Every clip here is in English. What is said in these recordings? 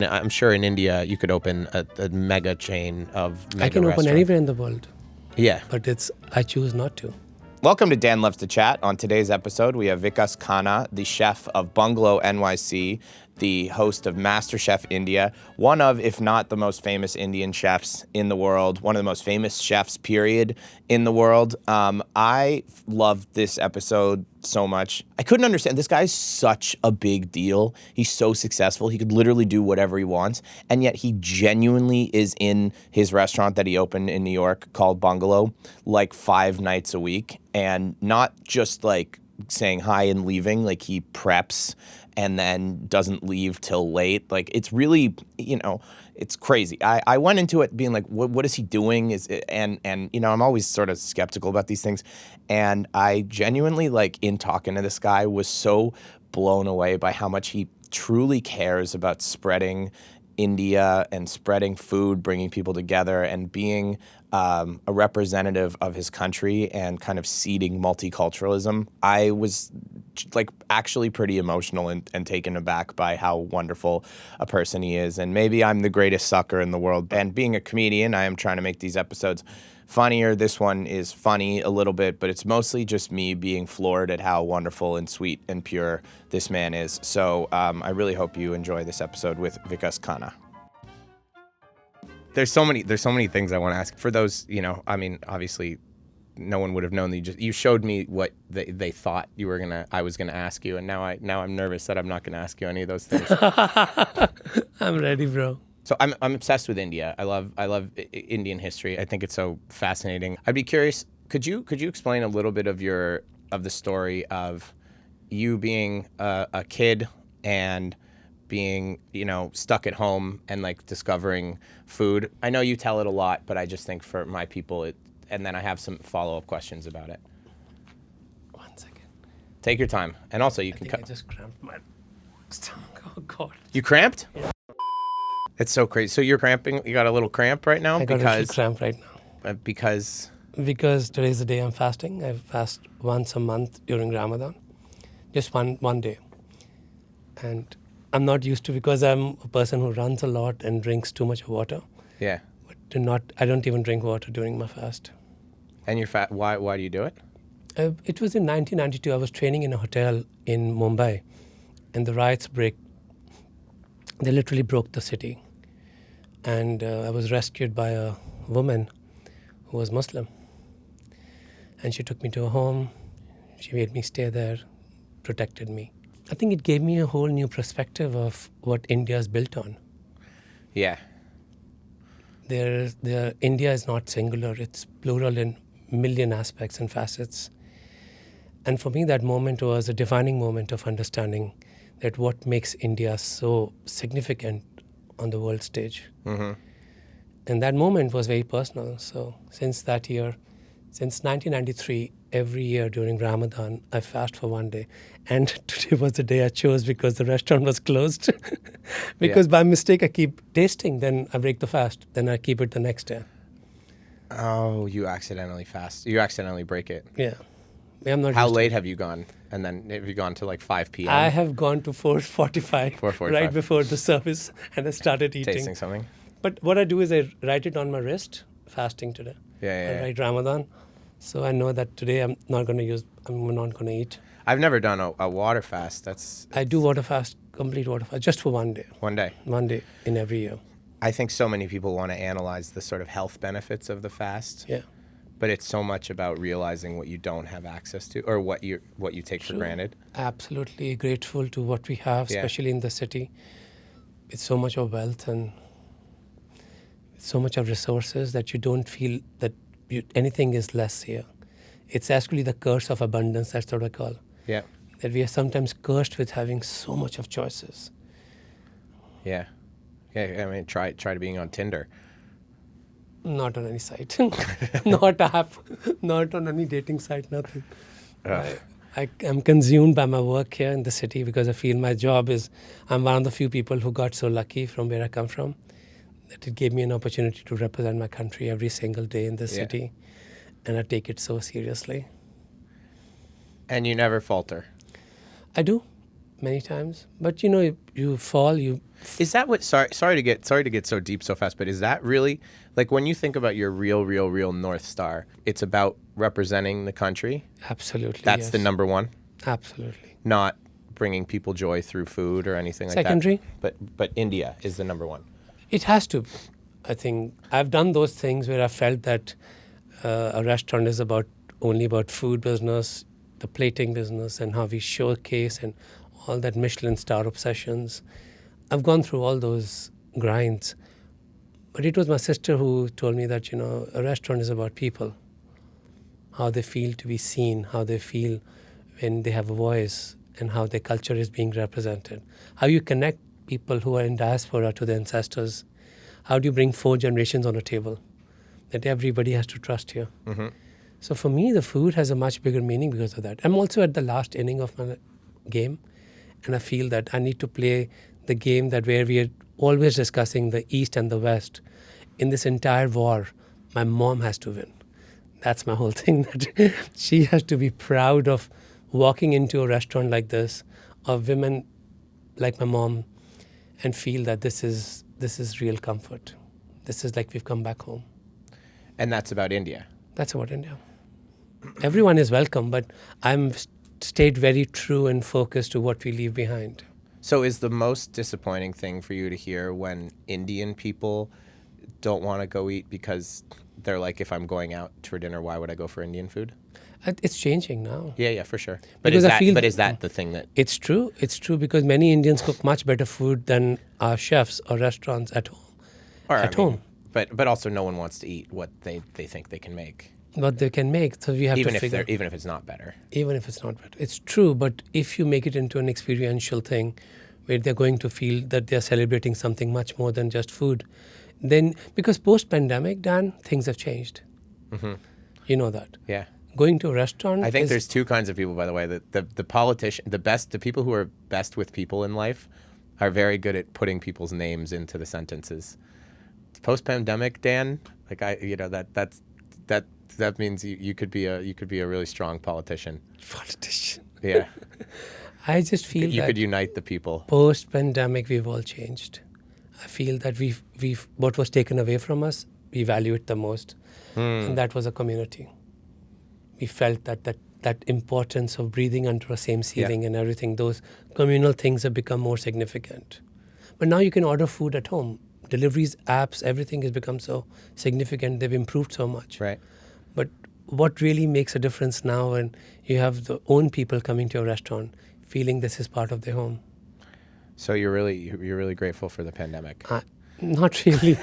I'm sure in India you could open a mega chain of mega I can open restaurant. anywhere in the world, Yeah. but I choose not to. Welcome to Dan Loves to Chat. On today's episode, we have Vikas Khanna, the chef of Bungalow NYC, the host of Masterchef India, one of, if not the most famous Indian chefs in the world, one of the most famous chefs, period, in the world. I loved this episode so much. I couldn't understand. This guy's such a big deal. He's so successful. He could literally do whatever he wants. And yet he genuinely is in his restaurant that he opened in New York called Bungalow like 5 nights a week. And not just like saying hi and leaving, like he preps and then doesn't leave till late. Like it's really, it's crazy. I went into it being like, what is he doing? And I'm always sort of skeptical about these things. And I genuinely, like, in talking to this guy, was so blown away by how much he truly cares about spreading India and spreading food, bringing people together, and being a representative of his country and kind of seeding multiculturalism. I was like actually pretty emotional and taken aback by how wonderful a person he is. And maybe I'm the greatest sucker in the world. And being a comedian, I am trying to make these episodes funnier. This one is funny a little bit, but it's mostly just me being floored at how wonderful and sweet and pure this man is. So I really hope you enjoy this episode with Vikas Khanna. There's so many things I want to ask. For those, obviously no one would have known that you showed me what they thought I was gonna ask you, and now I'm nervous that I'm not gonna ask you any of those things. I'm ready, bro. So I'm obsessed with India. I love Indian history. I think it's so fascinating. I'd be curious, could you explain a little bit of the story of you being a kid and being, stuck at home and like discovering food? I know you tell it a lot, but I just think for my people, and then I have some follow-up questions about it. 1 second. Take your time. And also you can I just cramped my stomach. Oh, God. You cramped? Yeah. It's so crazy. So you're cramping? You got a little cramp right now? I got a little cramp right now. Because today's the day I'm fasting. I fast once a month during Ramadan. Just one day. And I'm not used to, because I'm a person who runs a lot and drinks too much water. Yeah. But I don't even drink water during my fast. And you're fat. Why do you do it? It was in 1992. I was training in a hotel in Mumbai, and the riots they literally broke the city. And I was rescued by a woman who was Muslim. And she took me to a home. She made me stay there, protected me. I think it gave me a whole new perspective of what India is built on. Yeah. India is not singular. It's plural in million aspects and facets. And for me, that moment was a defining moment of understanding that what makes India so significant on the world stage. Mm-hmm. And that moment was very personal. So since 1993, every year during Ramadan, I fast for 1 day. And today was the day I chose because the restaurant was closed. Because by mistake, I keep tasting, then I break the fast, then I keep it the next day. Oh, you accidentally fast. You accidentally break it. Yeah. I'm not. How late have you gone? And then have you gone to like 5 p.m.? I have gone to 4:45, 4:45. right before the service, and I started eating. Tasting something? But what I do is I write it on my wrist, fasting today. Yeah. I write Ramadan. So I know that today I'm not going to eat. I've never done a water fast. I do water fast, complete water fast, just for 1 day. 1 day. 1 day in every year. I think so many people want to analyze the sort of health benefits of the fast. Yeah. But it's so much about realizing what you don't have access to, or what you take for granted. Absolutely grateful to what we have, especially in the city. It's so much of wealth and so much of resources that you don't feel that anything is less here. It's actually the curse of abundance, that's what I call. Yeah. That we are sometimes cursed with having so much of choices. Yeah. Yeah, I mean, try being on Tinder. Not on any site. Not app. Not on any dating site, nothing. I am consumed by my work here in the city because I feel my job is, I'm one of the few people who got so lucky from where I come from that it gave me an opportunity to represent my country every single day in the city. And I take it so seriously. And you never falter? I do, many times. But you fall, you Is that what? Sorry to get so deep so fast, but is that really like when you think about your real North Star? It's about representing the country. Absolutely. That's yes. the number one. Absolutely. Not bringing people joy through food or anything like Secondary. that. But India is the number one. It has to. I think I've done those things where I felt that a restaurant is only about food business, the plating business, and how we showcase and all that Michelin star obsessions. I've gone through all those grinds. But it was my sister who told me that, a restaurant is about people, how they feel to be seen, how they feel when they have a voice, and how their culture is being represented. How you connect people who are in diaspora to their ancestors. How do you bring 4 generations on a table that everybody has to trust here? Mm-hmm. So for me, the food has a much bigger meaning because of that. I'm also at the last inning of my game, and I feel that I need to play the game that where we are always discussing the East and the West. In this entire war, my mom has to win. That's my whole thing, that she has to be proud of walking into a restaurant like this, of women like my mom, and feel that this is real comfort. This is like we've come back home. And that's about India. That's about India. Everyone is welcome, but I'm stayed very true and focused to what we leave behind. So is the most disappointing thing for you to hear when Indian people don't want to go eat because they're like, if I'm going out for dinner, why would I go for Indian food? It's changing now. Yeah, for sure. But Because is that the thing that... It's true. It's true because many Indians cook much better food than our chefs or restaurants at home. Home. But also no one wants to eat what they think they can make. What they can make. So we have to figure... Even if it's not better. Even if it's not better. It's true, but if you make it into an experiential thing where they're going to feel that they're celebrating something much more than just food, then... Because post-pandemic, Dan, things have changed. Mm-hmm. You know that. Yeah. Going to a restaurant... I think there's 2 kinds of people, by the way. The politician, the people who are best with people in life are very good at putting people's names into the sentences. Post-pandemic, Dan, like that means you could be a really strong politician. Politician. Yeah. I just feel you that could unite the people. Post-pandemic, we've all changed. I feel that we've what was taken away from us, we value it the most, and that was a community. We felt that importance of breathing under the same ceiling and everything. Those communal things have become more significant. But now you can order food at home. Deliveries, apps, everything has become so significant. They've improved so much. Right. But what really makes a difference now when you have the own people coming to your restaurant, feeling this is part of their home? So you're really grateful for the pandemic. Not really.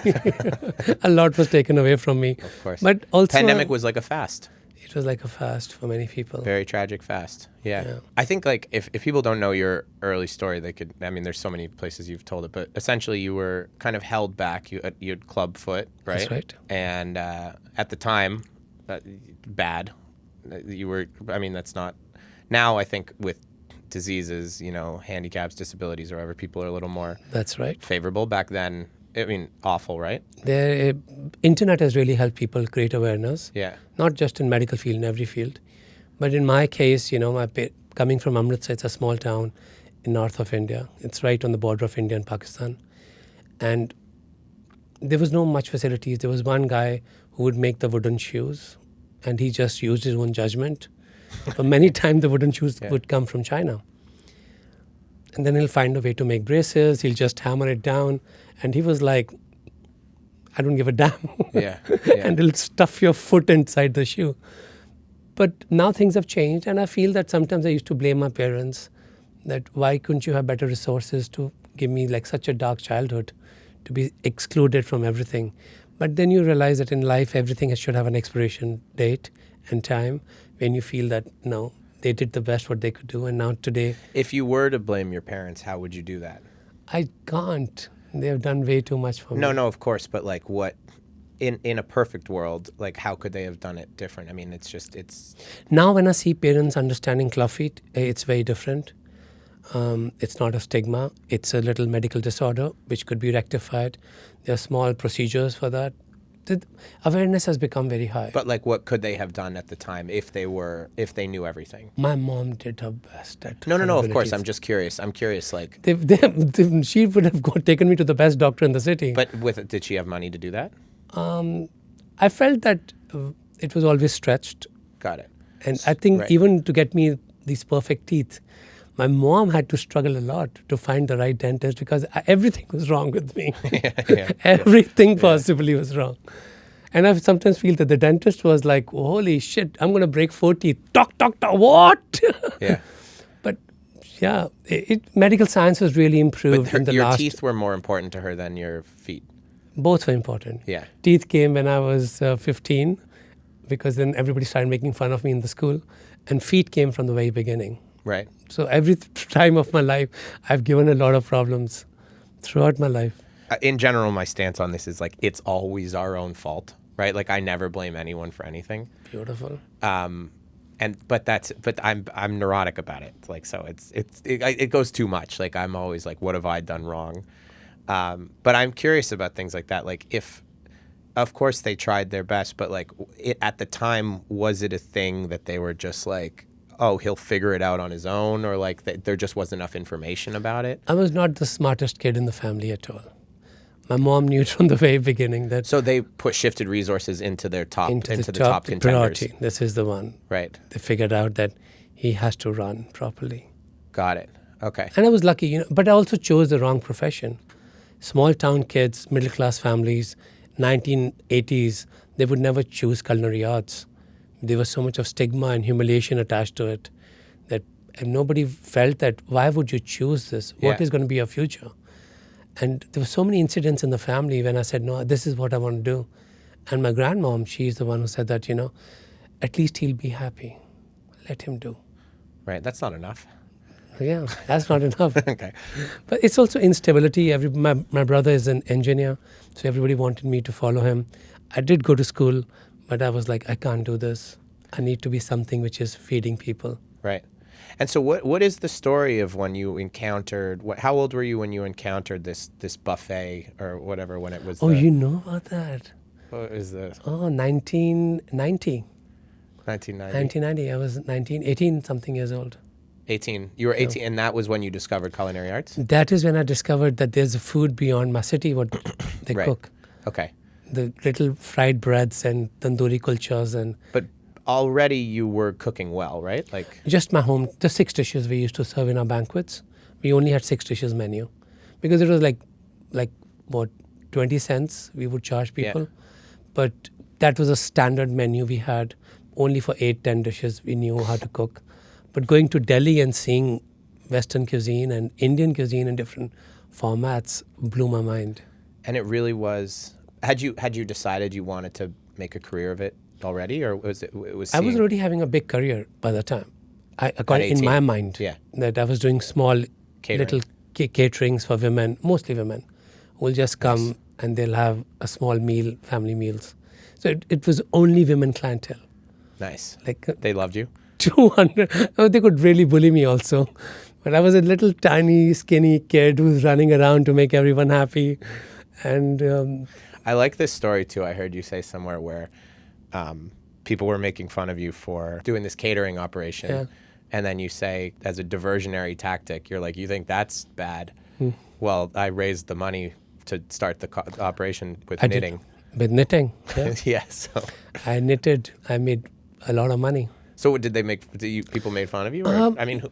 A lot was taken away from me. Of course. But also... Pandemic was like a fast. It was like a fast for many people. Very tragic fast. Yeah. I think like if people don't know your early story, they could, there's so many places you've told it, but essentially you were kind of held back. You had club foot, right? That's right. And at the time, bad. You were, that's not, now I think with diseases, handicaps, disabilities or whatever, people are a little more That's right. favorable. Back then, awful, right? The internet has really helped people create awareness. Yeah. Not just in medical field, in every field. But in my case, coming from Amritsar, it's a small town in north of India. It's right on the border of India and Pakistan. And there was no much facilities. There was one guy who would make the wooden shoes, and he just used his own judgment. But many times the wooden shoes would come from China. And then he'll find a way to make braces. He'll just hammer it down. And he was like, I don't give a damn. Yeah. And he'll stuff your foot inside the shoe. But now things have changed. And I feel that sometimes I used to blame my parents that why couldn't you have better resources to give me like such a dark childhood, to be excluded from everything. But then you realize that in life, everything should have an expiration date and time when you feel that, no, they did the best what they could do. And now today... If you were to blame your parents, how would you do that? I can't. They have done way too much for me. No, of course. But like what, in a perfect world, like how could they have done it different? It's... Now when I see parents understanding club feet, it's very different. It's not a stigma. It's a little medical disorder which could be rectified. There are small procedures for that. the awareness has become very high. But like, what could they have done at the time if they knew everything? My mom did her best at No, her of course. abilities. I'm just curious. I'm curious, like. She would have taken me to the best doctor in the city. But did she have money to do that? I felt that it was always stretched. Got it. And I think Right. even to get me these perfect teeth, my mom had to struggle a lot to find the right dentist because everything was wrong with me. Everything possibly was wrong. And I sometimes feel that the dentist was like, holy shit, I'm going to break 4 teeth. Doctor, what? Yeah. But yeah, medical science has really improved in the your last... teeth were more important to her than your feet. Both were important. Yeah. Teeth came when I was 15 because then everybody started making fun of me in the school. And feet came from the very beginning. Right. So every time of my life, I've given a lot of problems throughout my life. In general, my stance on this is like it's always our own fault, right? Like I never blame anyone for anything. Beautiful. But I'm neurotic about it. Like so, it goes too much. Like I'm always like, what have I done wrong? But I'm curious about things like that. Like if, of course, they tried their best, but like at the time, was it a thing that they were just like, oh, he'll figure it out on his own, or like there just wasn't enough information about it? I was not the smartest kid in the family at all. My mom knew it from the very beginning that So they shifted resources into their top into the the top contenders. priority. This is the one. Right. They figured out that he has to run properly. Got it. Okay. And I was lucky, but I also chose the wrong profession. Small town kids, middle class families, 1980s, they would never choose culinary arts. There was so much of stigma and humiliation attached to it that nobody felt that, why would you choose this? What is going to be your future? And there were so many incidents in the family when I said, no, this is what I want to do. And my grandmom, she's the one who said that, at least he'll be happy. Let him do. Right. That's not enough. Yeah, that's not enough. Okay. But it's also instability. My brother is an engineer, so everybody wanted me to follow him. I did go to school, but I was like, I can't do this. I need to be something which is feeding people. Right. And so what is the story of when you encountered, how old were you when you encountered this buffet or whatever, when it was You know about that? What is this? Oh, 1990. 1990? 1990. I was 18 something years old. 18. You were 18, and that was when you discovered culinary arts? That is when I discovered that there's a food beyond my city, what they Right. cook. Okay. The little fried breads and tandoori kulchas and But already you were cooking well, right? Like just my home, the 6 dishes we used to serve in our banquets. We only had 6 dishes menu because it was like what, 20 cents we would charge people. Yeah. But that was a standard menu we had. Only for 8-10 dishes we knew how to cook. But going to Delhi and seeing Western cuisine and Indian cuisine in different formats blew my mind. And it really was. Had you decided you wanted to make a career of it already, or was it was? I was already having a big career by the time. In my mind, Yeah. that I was doing small Catering. little caterings for women, mostly women, who will just come and they'll have a small meal, family meals. So it was only women clientele. Nice. Like They loved you. 200. Oh, they could really bully me also. But I was a little tiny, skinny kid who was running around to make everyone happy. And I like this story too. I heard you say somewhere where people were making fun of you for doing this catering operation. Yeah. And then you say, as a diversionary tactic, you're like, you think that's bad? Well, I raised the money to start the operation with I knitting. with knitting, yeah. Yeah. So, I knitted. I made a lot of money. so what did they make? People made fun of you? Or, I mean,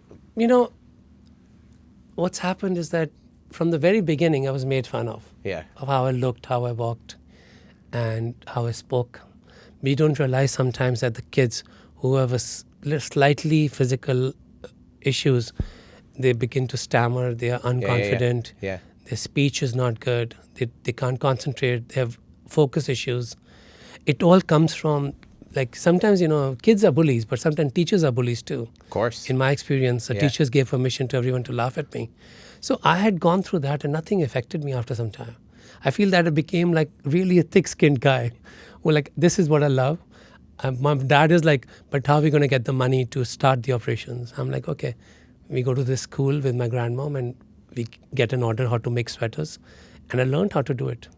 What's happened is that from the very beginning, I was made fun of. yeah. Of how I looked, how I walked, and how I spoke. We don't realize sometimes that the kids who have slightly physical issues, they begin to stammer, they are unconfident, Yeah. their speech is not good, they can't concentrate, they have focus issues. It all comes from, like, sometimes, kids are bullies, but sometimes teachers are bullies too. Of course. In my experience, the teachers gave permission to everyone to laugh at me. So I had gone through that and nothing affected me after some time. I feel that I became like really a thick-skinned guy who like, this is what I love. My dad is like, but how are we going to get the money to start the operations? I'm like, okay, we go to this school with my grandmom and we get an order how to make sweaters. And I learned how to do it.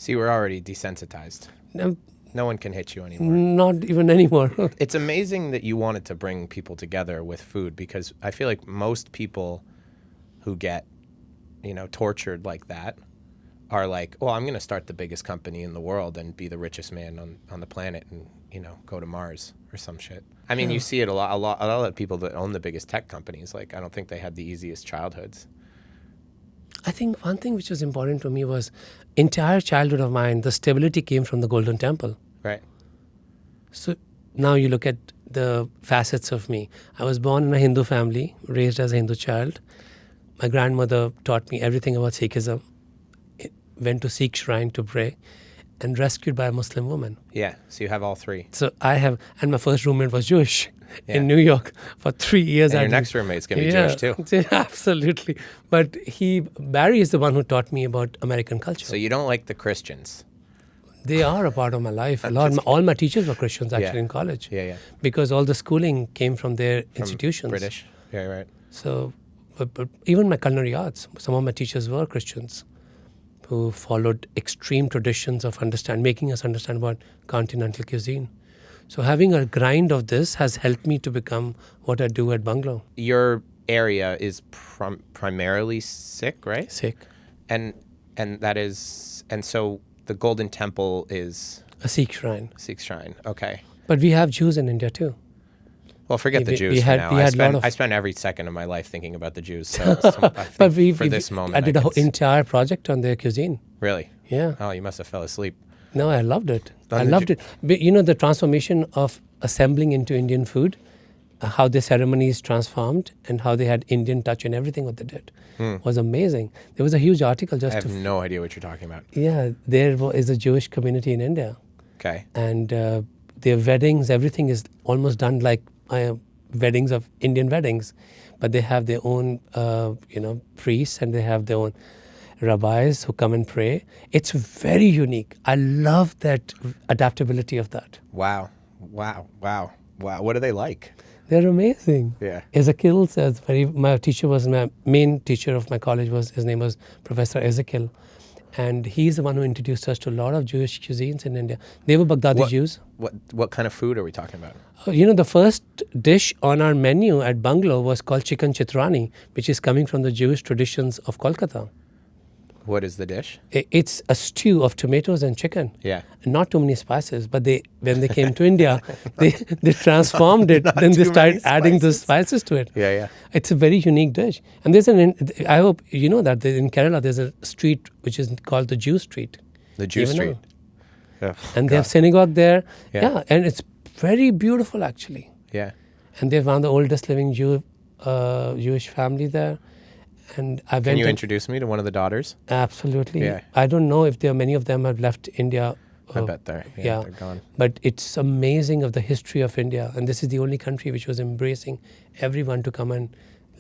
So you were already desensitized. No, No one can hit you anymore. not even anymore. It's amazing that you wanted to bring people together with food, because I feel like most people who get, tortured like that are like, well, I'm going to start the biggest company in the world and be the richest man on the planet and, go to Mars or some shit. I mean, you see it a lot of people that own the biggest tech companies. Like, I don't think they had the easiest childhoods. I think one thing which was important to me was entire childhood of mine, the stability came from the Golden Temple. Right. So now you look at the facets of me. I was born in a Hindu family, raised as a Hindu child. My grandmother taught me everything about Sikhism. Went to Sikh shrine to pray, and rescued by a Muslim woman. Yeah. So you have all three. So and my first roommate was Jewish Yeah. in New York for 3 years. And your next roommate's going to be Jewish too. Absolutely. But Barry is the one who taught me about American culture. So you don't like the Christians. They are a part of my life. All my teachers were Christians actually in college. Yeah. Because all the schooling came from their institutions. British. Yeah, right. So, but even my culinary arts, some of my teachers were Christians who followed extreme traditions of making us understand about continental cuisine. So having a grind of this has helped me to become what I do at Bungalow. Your area is primarily Sikh, right? Sikh. And so the Golden Temple is A Sikh shrine. Sikh shrine. Okay. But we have Jews in India too. Well, forget the Jews for now. I spend every second of my life thinking about the Jews. So But this moment, I did a whole entire project on their cuisine. Really? Yeah. Oh, you must have fell asleep. No, I loved it. I loved it. But, the transformation of assembling into Indian food, how the ceremonies transformed and how they had Indian touch in everything what they did was amazing. There was a huge article I have no idea what you're talking about. Yeah, there is a Jewish community in India. Okay. And their weddings, everything is almost done like weddings of Indian weddings. But they have their own, priests, and they have their own rabbis who come and pray. It's very unique. I love that adaptability of that. Wow. What are they like? They're amazing. Yeah. Ezekiel says, my teacher was, my main teacher of my college his name was Professor Ezekiel. And he's the one who introduced us to a lot of Jewish cuisines in India. They were Baghdadi Jews. What kind of food are we talking about? The first dish on our menu at Bungalow was called chicken chitrani, which is coming from the Jewish traditions of Kolkata. What is the dish? It's a stew of tomatoes and chicken. Yeah. And not too many spices, but when they came to India, they transformed it. Then they started adding the spices to it. Yeah. It's a very unique dish. And I hope you know that in Kerala there's a street which is called the Jew Street. The Jew Street. Oh, and they have synagogue there. Yeah. And it's very beautiful actually. Yeah. And they're one of the oldest living Jewish family there. And I went. Can you introduce me to one of the daughters? Absolutely. Yeah. I don't know if many of them have left India. I bet they're gone. But it's amazing of the history of India. And this is the only country which was embracing everyone to come and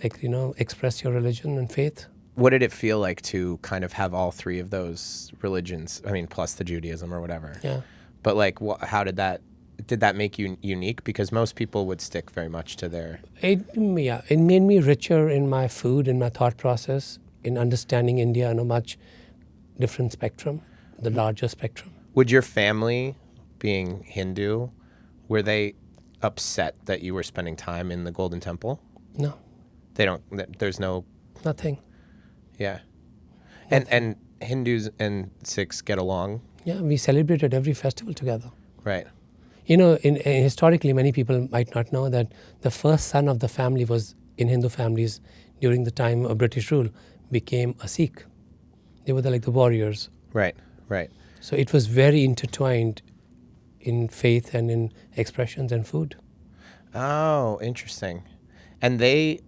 express your religion and faith. What did it feel like to kind of have all three of those religions? I mean, plus the Judaism or whatever. Yeah. But like, how did that make you unique? Because most people would stick very much to their... It made me richer in my food, in my thought process, in understanding India on a much different spectrum, the larger spectrum. Would your family, being Hindu, were they upset that you were spending time in the Golden Temple? No. They don't... There's no... Nothing. Yeah. And Hindus and Sikhs get along? Yeah, we celebrated every festival together. Right. Historically, many people might not know that the first son of the family was in Hindu families during the time of British rule became a Sikh. They were the warriors. Right. So it was very intertwined in faith and in expressions and food. Oh, interesting. And they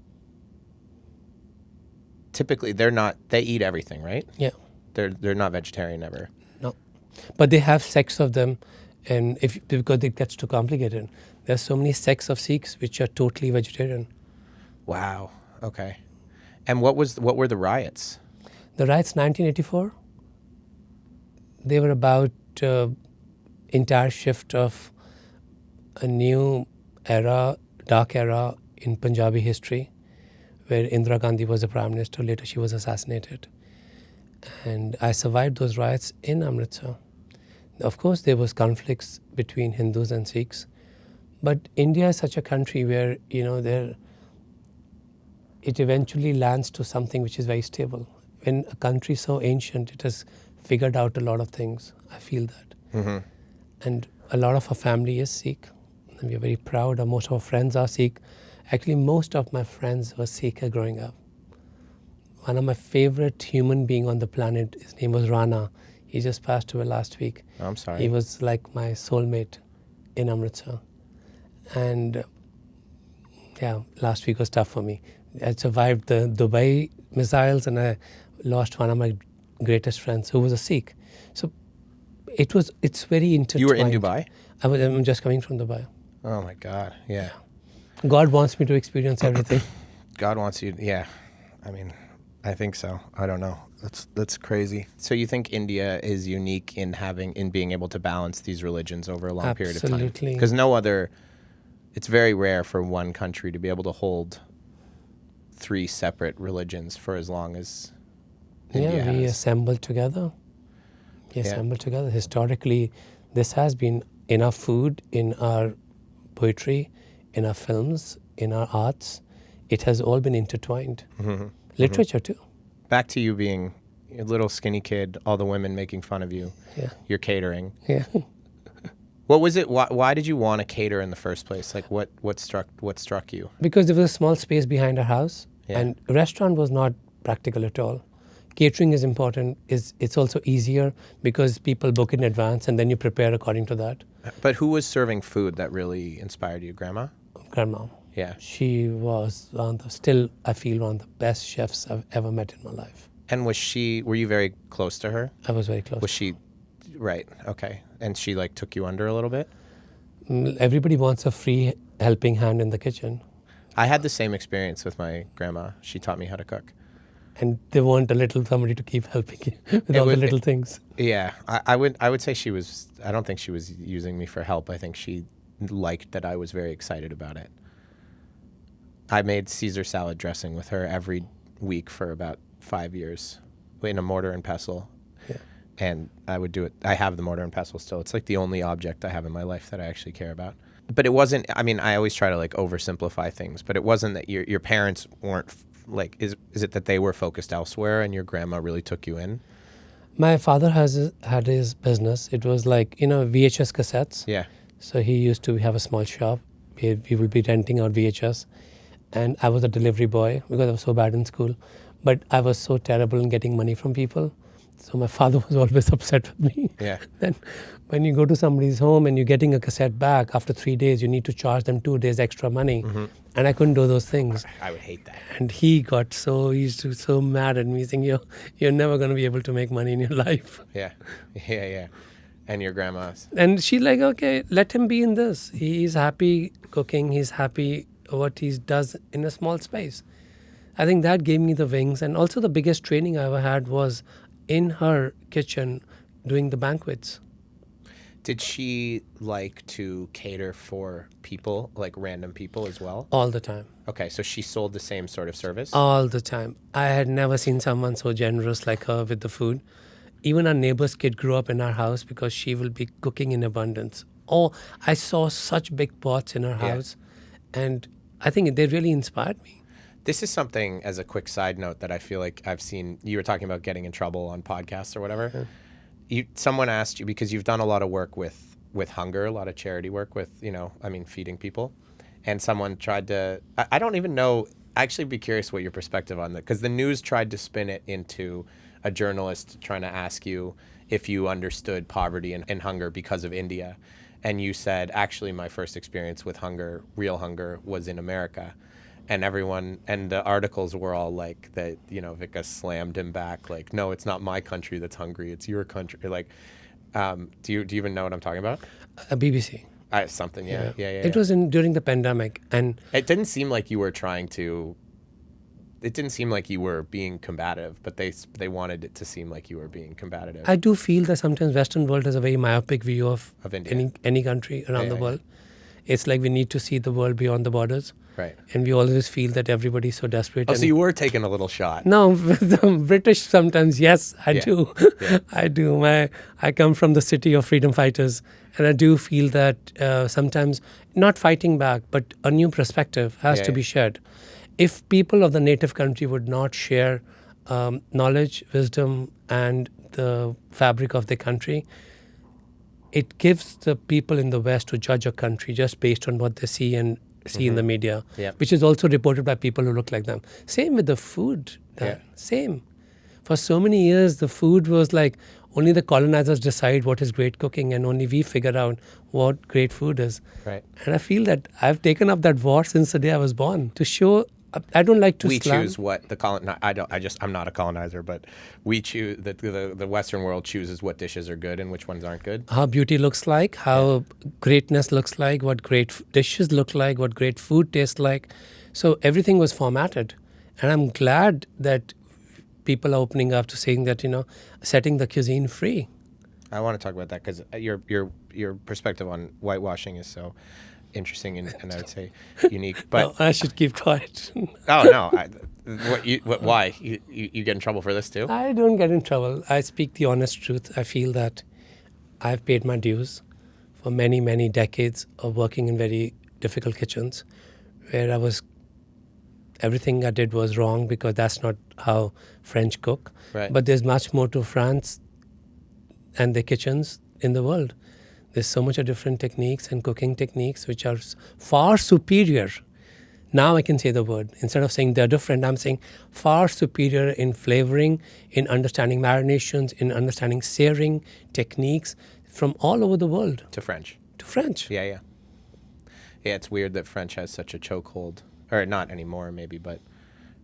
typically they eat everything, right? Yeah. They're not vegetarian ever. No. But they have sects of them. And because it gets too complicated, there's so many sects of Sikhs which are totally vegetarian. Wow. Okay. And what were the riots? The riots, 1984. They were about entire shift of a new era, dark era in Punjabi history, where Indira Gandhi was the prime minister. Later, she was assassinated, And I survived those riots in Amritsar. Of course, there was conflicts between Hindus and Sikhs, but India is such a country where, it eventually lands to something which is very stable. When a country is so ancient, it has figured out a lot of things. I feel that. Mm-hmm. And a lot of our family is Sikh. And we are very proud. Most of our friends are Sikh. Actually, most of my friends were Sikh growing up. One of my favorite human being on the planet, his name was Rana. He just passed away last week. Oh, I'm sorry. He was like my soulmate in Amritsar. And last week was tough for me. I survived the Dubai missiles and I lost one of my greatest friends who was a Sikh. So it's very intertwined. You were in Dubai? I'm just coming from Dubai. Oh my God, yeah. God wants me to experience everything. God wants you, yeah. I mean, I think so. I don't know. That's crazy. So you think India is unique in being able to balance these religions over a long period of time? Absolutely. Because it's very rare for one country to be able to hold 3 separate religions for as long as India we has. assembled together. Historically, this has been in our food, in our poetry, in our films, in our arts. It has all been intertwined. Mm-hmm. Literature too. Back to you being a little skinny kid, all the women making fun of you. Yeah. You're catering. Yeah. What was it? Why did you want to cater in the first place? Like what struck you? Because there was a small space behind our house, Yeah. and a restaurant was not practical at all. Catering is important. It's also easier because people book in advance and then you prepare according to that. But who was serving food that really inspired you? Grandma? Grandma. Yeah. She was still, I feel, one of the best chefs I've ever met in my life. And were you very close to her? I was very close. Was she, right, okay. And she took you under a little bit? Everybody wants a free helping hand in the kitchen. I had the same experience with my grandma. She taught me how to cook. And they want somebody to keep helping you with all the little things. Yeah, I would say I don't think she was using me for help. I think she liked that I was very excited about it. I made Caesar salad dressing with her every week for about 5 years in a mortar and pestle. Yeah. And I would do it. I have the mortar and pestle still. It's the only object I have in my life that I actually care about. But it wasn't, I always try to oversimplify things, but it wasn't that your parents weren't is it that they were focused elsewhere and your grandma really took you in? My father had his business. It was VHS cassettes. Yeah. So he used to have a small shop. We would be renting out VHS. And I was a delivery boy because I was so bad in school. But I was so terrible in getting money from people. So my father was always upset with me. Yeah. Then when you go to somebody's home and you're getting a cassette back, after 3 days, you need to charge them 2 days extra money. Mm-hmm. And I couldn't do those things. I would hate that. And he got so mad at me, saying, you're never going to be able to make money in your life. Yeah. Yeah. And your grandma's. And she's like, okay, let him be in this. He's happy cooking. He's happy what he does in a small space. I think that gave me the wings. And also the biggest training I ever had was in her kitchen doing the banquets. Did she like to cater for people, random people as well? All the time. Okay, so she sold the same sort of service? All the time. I had never seen someone so generous like her with the food. Even our neighbor's kid grew up in our house because she will be cooking in abundance. Oh, I saw such big pots in her house. And I think they really inspired me. This is something, as a quick side note, that I feel like I've seen. You were talking about getting in trouble on podcasts or whatever. Yeah. Someone asked you, because you've done a lot of work with hunger, a lot of charity work with, feeding people. And someone tried to, I don't even know, actually be curious what your perspective on that, because the news tried to spin it into a journalist trying to ask you if you understood poverty and hunger because of India. And you said, actually, my first experience with hunger, real hunger, was in America. And the articles were all that, Vikas slammed him back, no, it's not my country that's hungry, it's your country. Do you even know what I'm talking about? BBC. Something, yeah. It was during the pandemic. And it didn't seem like you were it didn't seem like you were being combative, but they wanted it to seem like you were being combative. I do feel that sometimes Western world has a very myopic view of India. any country around the world. It's like we need to see the world beyond the borders. Right. And we always feel that everybody's so desperate. Oh, so you were taking a little shot. No, the British sometimes, yes, I do. Yeah. I do. I come from the city of freedom fighters, and I do feel that sometimes not fighting back, but a new perspective has to be shared. If people of the native country would not share knowledge, wisdom, and the fabric of the country, it gives the people in the West to judge a country just based on what they see and see in the media, which is also reported by people who look like them. Same with the food. Same. For so many years, the food was like only the colonizers decide what is great cooking, and only we figure out what great food is. Right. And I feel that I've taken up that war since the day I was born to show. I don't like to we slam. choose what the I'm not a colonizer, but we choose the Western world chooses what dishes are good and which ones aren't good. How beauty looks like, how greatness looks like, what great dishes look like, what great food tastes like. So everything was formatted, and I'm glad that people are opening up to saying that, setting the cuisine free. I want to talk about that because your perspective on whitewashing is so interesting and I would say unique. But no, I should keep quiet. Oh no! Why you get in trouble for this too? I don't get in trouble. I speak the honest truth. I feel that I've paid my dues for many, many decades of working in very difficult kitchens, where everything I did was wrong because that's not how French cook. Right. But there's much more to France and the kitchens in the world. There's so much of different techniques and cooking techniques which are far superior. Now I can say the word. Instead of saying they're different, I'm saying far superior in flavoring, in understanding marinations, in understanding searing techniques from all over the world. To French. Yeah. Yeah, it's weird that French has such a chokehold. Or not anymore, maybe, but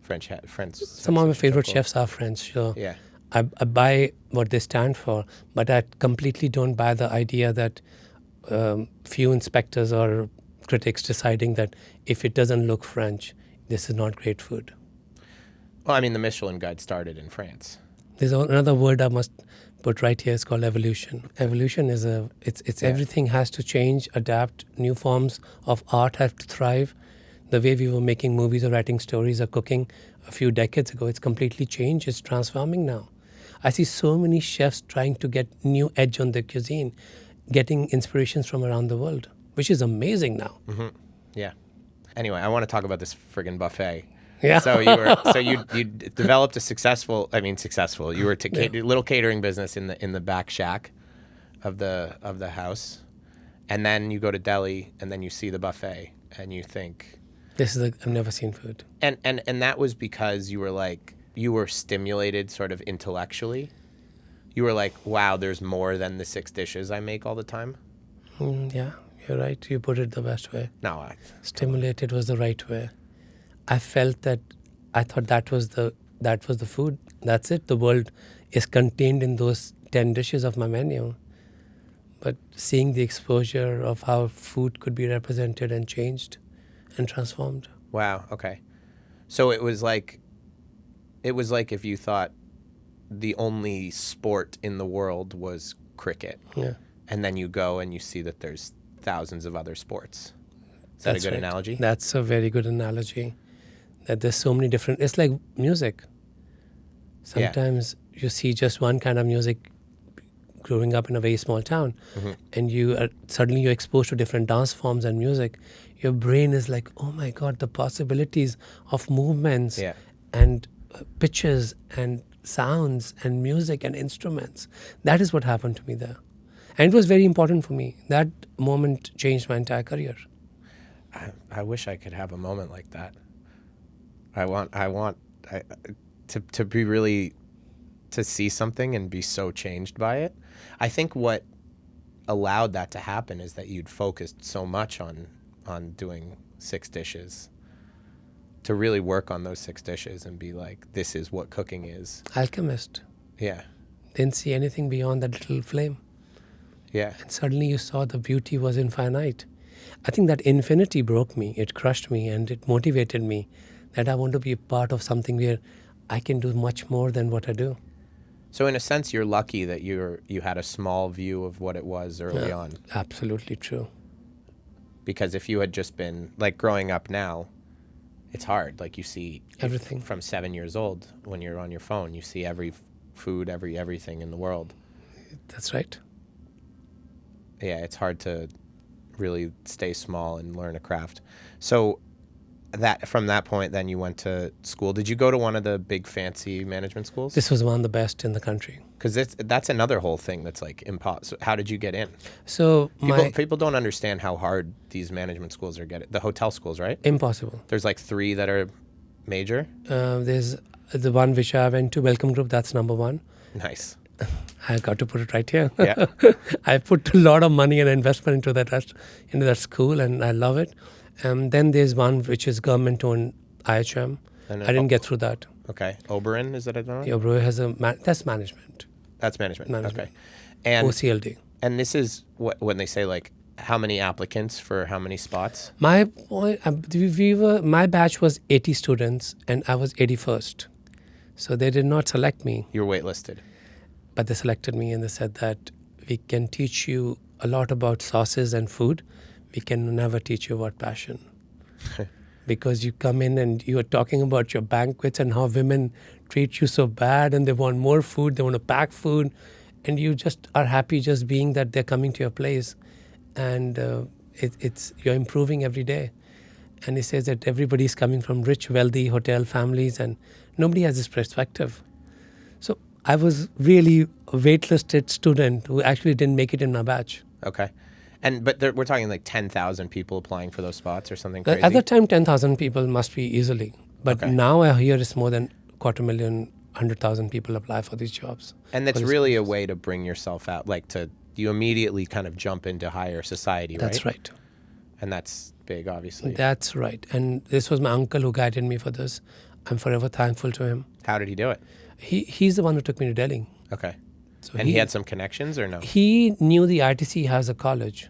French. Some of my favorite chefs are French. So yeah. I buy what they stand for, but I completely don't buy the idea that few inspectors or critics deciding that if it doesn't look French, this is not great food. Well, I mean, the Michelin Guide started in France. There's another word I must put right here. It's called evolution. Evolution is everything has to change, adapt. New forms of art have to thrive. The way we were making movies or writing stories or cooking a few decades ago, it's completely changed. It's transforming now. I see so many chefs trying to get new edge on their cuisine, getting inspirations from around the world, which is amazing now. Mm-hmm. Yeah. Anyway, I want to talk about this friggin' buffet. Yeah. So you developed a successful. You were little catering business in the back shack of the house, and then you go to Delhi, and then you see the buffet, and you think, I've never seen food. And that was because you were stimulated sort of intellectually. You were like, wow, there's more than the 6 dishes I make all the time. Yeah, you're right. You put it the best way. No, Stimulated was the right way. I felt that. I thought that was the food. That's it. The world is contained in those 10 dishes of my menu. But seeing the exposure of how food could be represented and changed and transformed. Wow. Okay. So it was like if you thought the only sport in the world was cricket. Yeah. And then you go and you see that there's thousands of other sports. Is that a good analogy? That's a very good analogy. That there's so many different. It's like music. Sometimes you see just one kind of music growing up in a very small town, and suddenly you're exposed to different dance forms and music. Your brain is like, oh my God, the possibilities of movements and pitches and sounds and music and instruments. That is what happened to me there. And it was very important for me. That moment changed my entire career. I wish I could have a moment like that. I want to be really, to see something and be so changed by it. I think what allowed that to happen is that you'd focused so much on doing 6 dishes, to really work on those 6 dishes and be like, this is what cooking is. Alchemist. Yeah. Didn't see anything beyond that little flame. Yeah. And suddenly you saw the beauty was infinite. I think that infinity broke me. It crushed me, and it motivated me that I want to be a part of something where I can do much more than what I do. So in a sense, you're lucky that you had a small view of what it was early on. Absolutely true. Because if you had just been like growing up now, it's hard. Like you see Everything. from 7 years old when you're on your phone, you see every food, everything in the world. That's right. Yeah, it's hard to really stay small and learn a craft. So that from that point, then you went to school. Did you go to one of the big fancy management schools? This was one of the best in the country. Because that's another whole thing that's like impossible. How did you get in? So People don't understand how hard these management schools are getting. The hotel schools, right? Impossible. There's like 3 that are major. There's the one which I went to, Welcome Group. That's number one. Nice. I got to put it right here. Yeah. I put a lot of money and investment into that school, and I love it. Then there's one which is government-owned IHM. I didn't get through that. Okay. Oberyn, is that another one? Yeah, bro has that's management. That's management. Management. Okay. And OCLD. and this is what when they say like how many applicants for how many spots? My batch was 80 students, and I was 81st. So they did not select me, You were waitlisted. but they selected me, and they said that we can teach you a lot about sauces and food. We can never teach you about passion. Because you come in and you are talking about your banquets and how women treat you so bad and they want more food, they want to pack food, and you just are happy just being that they're coming to your place, and you're improving every day. And he says that everybody's coming from rich, wealthy hotel families, and nobody has this perspective. So I was really a waitlisted student who actually didn't make it in my batch. Okay. But we're talking like 10,000 people applying for those spots or something crazy? At the time, 10,000 people must be easily. But Okay. now I hear it's more than 250,000, 100,000 people apply for these jobs. And that's really a way to bring yourself out, like you immediately kind of jump into higher society, right? That's right. And that's big, obviously. That's right. And this was my uncle who guided me for this. I'm forever thankful to him. How did he do it? He's the one who took me to Delhi. Okay. So And he had some connections or no? He knew the ITC has a college.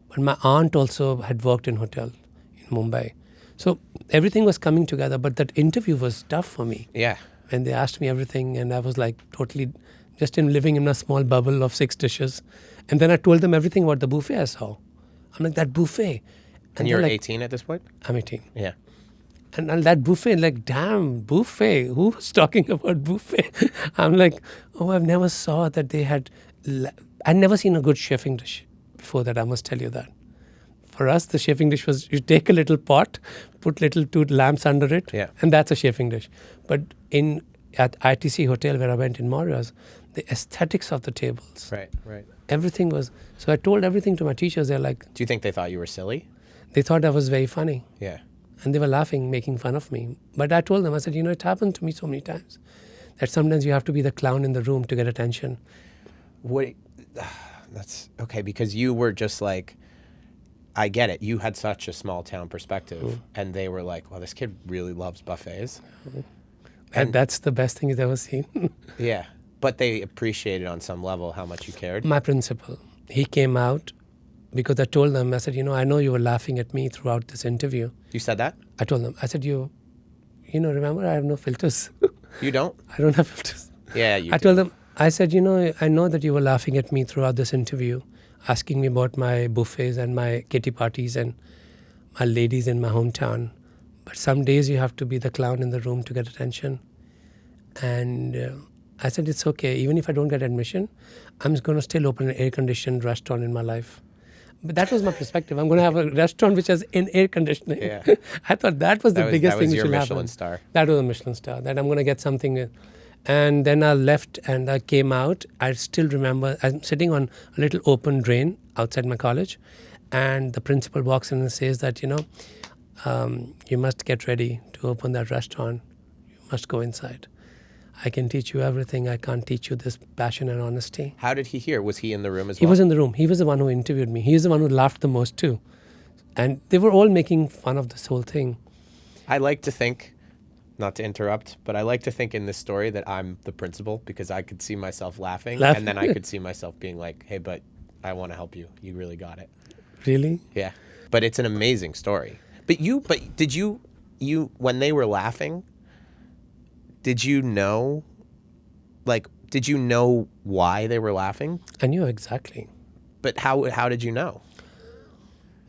But my aunt also had worked in hotel in Mumbai. So everything was coming together. But that interview was tough for me. Yeah. And they asked me everything, and I was like totally just living in a small bubble of 6 dishes. And then I told them everything about the buffet I saw. I'm like, that buffet. And you're they're like, 18 at this point? I'm 18. Yeah. And that buffet, like, damn, buffet. Who was talking about buffet? I'm like, oh, I've never saw that they had... I'd never seen a good chefing dish before that, I must tell you that. For us, the chefing dish was you take a little pot, put little 2 lamps under it, Yeah. and that's a chefing dish. But at ITC Hotel, where I went in Mauritius, the aesthetics of the tables, Right. everything was... So I told everything to my teachers. They're like... Do you think they thought you were silly? They thought I was very funny. Yeah. And they were laughing, making fun of me. But I told them, I said, it happened to me so many times that sometimes you have to be the clown in the room to get attention. That's okay, because you were just like, I get it. You had such a small town perspective, and they were like, well, this kid really loves buffets. And that's the best thing he's ever seen. Yeah. But they appreciated on some level how much you cared. My principal, he came out because I told them, I said, I know you were laughing at me throughout this interview. You said that? I told them, I said, remember, I have no filters. You don't? I don't have filters. Yeah, you I do. told them, I said, I know that you were laughing at me throughout this interview, asking me about my buffets and my kitty parties and my ladies in my hometown. But some days you have to be the clown in the room to get attention. And I said, it's okay. Even if I don't get admission, I'm going to still open an air-conditioned restaurant in my life. But that was my perspective. I'm going to have a restaurant which has in air conditioning. Yeah. I thought that was the biggest thing which will happen. That was your Michelin star. That was a Michelin star, that I'm going to get something. And then I left and I came out. I still remember I'm sitting on a little open drain outside my college. And the principal walks in and says that, you must get ready to open that restaurant. You must go inside. I can teach you everything. I can't teach you this passion and honesty. How did he hear? Was he in the room as well? He was in the room. He was the one who interviewed me. He was the one who laughed the most too. And they were all making fun of this whole thing. I like to think, not to interrupt, but I like to think in this story that I'm the principal because I could see myself laughing. And then I could see myself being like, hey, but I want to help you. You really got it. Really? Yeah. But it's an amazing story. But did you, when they were laughing, did you know why they were laughing? I knew exactly. But how did you know?